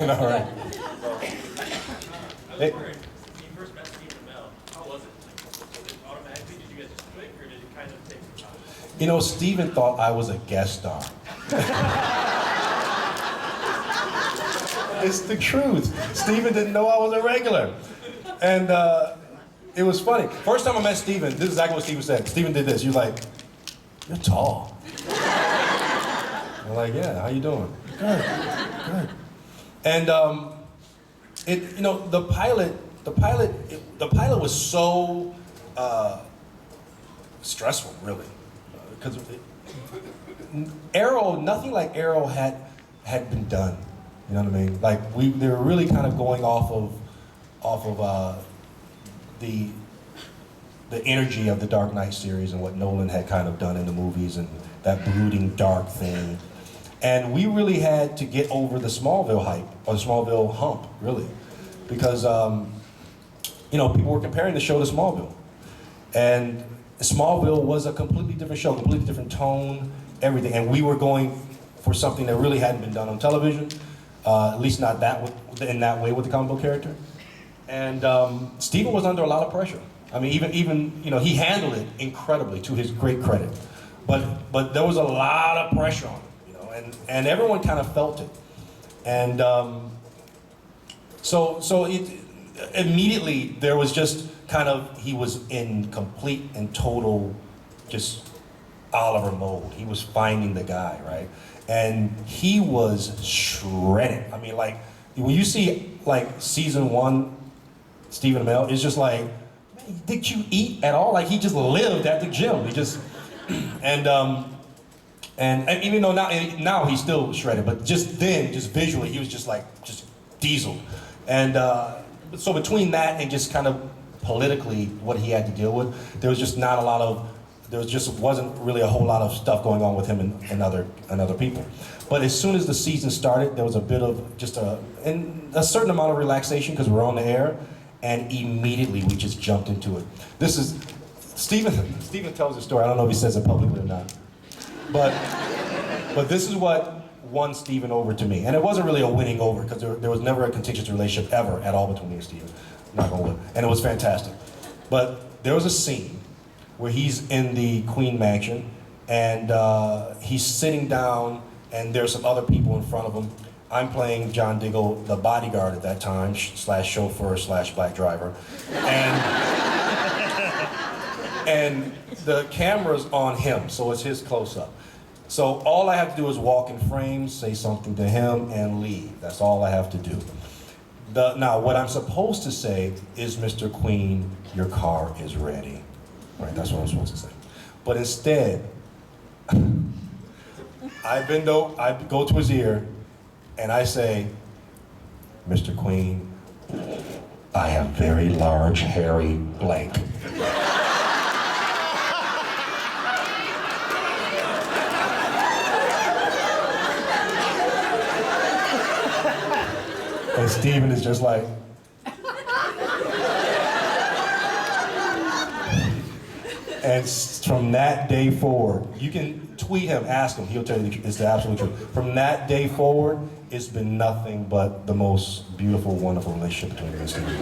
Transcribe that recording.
All right. I was wondering, when you first met Stephen Amell, how was it? Like, was it automatically, did you guys just click, or did it kind of take some time? You know, Stephen thought I was a guest star. It's the truth. Stephen didn't know I was a regular. And it was funny. First time I met Stephen, this is exactly what Stephen said. Stephen did this. He was like, "You're tall." I'm like, "Yeah, how you doing?" "Good, good." And the pilot was so stressful, really, because Arrow, nothing like Arrow had been done. You know what I mean? Like they were really kind of going off of the energy of the Dark Knight series and what Nolan had kind of done in the movies and that brooding dark thing. And we really had to get over the Smallville hype, or the Smallville hump, really. Because, people were comparing the show to Smallville. And Smallville was a completely different show, completely different tone, everything. And we were going for something that really hadn't been done on television, at least not in that way with the comic book character. And Stephen was under a lot of pressure. I mean, even he handled it incredibly, to his great credit. But there was a lot of pressure on him. And everyone kind of felt it. And so it immediately there was just kind of, he was in complete and total just Oliver mode. He was finding the guy, right? And he was shredded. I mean, like, when you see like season 1, Stephen Amell, it's just like, man, did you eat at all? Like, he just lived at the gym. He just, and even though now he's still shredded, but just then, just visually, he was just like, just diesel. And so between that and just kind of politically what he had to deal with, there was just not a lot of, wasn't really a whole lot of stuff going on with him and other people. But as soon as the season started, there was a bit of just a certain amount of relaxation because we're on the air, and immediately we just jumped into it. This is, Stephen tells the story, I don't know if he says it publicly or not. But this is what won Stephen over to me. And it wasn't really a winning over, because there was never a contentious relationship ever at all between me and Stephen. I'm not gonna win. And it was fantastic. But there was a scene where he's in the Queen Mansion, and he's sitting down, and there's some other people in front of him. I'm playing John Diggle, the bodyguard at that time, slash chauffeur, slash black driver. And the camera's on him, so it's his close-up. So all I have to do is walk in frame, say something to him, and leave. That's all I have to do. Now, what I'm supposed to say is, "Mr. Queen, your car is ready." Right, that's what I'm supposed to say. But instead, I go to his ear, and I say, "Mr. Queen, I have very large, hairy blank." And Stephen is just like, and from that day forward, you can tweet him, ask him, he'll tell you it's the absolute truth. From that day forward, it's been nothing but the most beautiful, wonderful relationship between me and Stephen.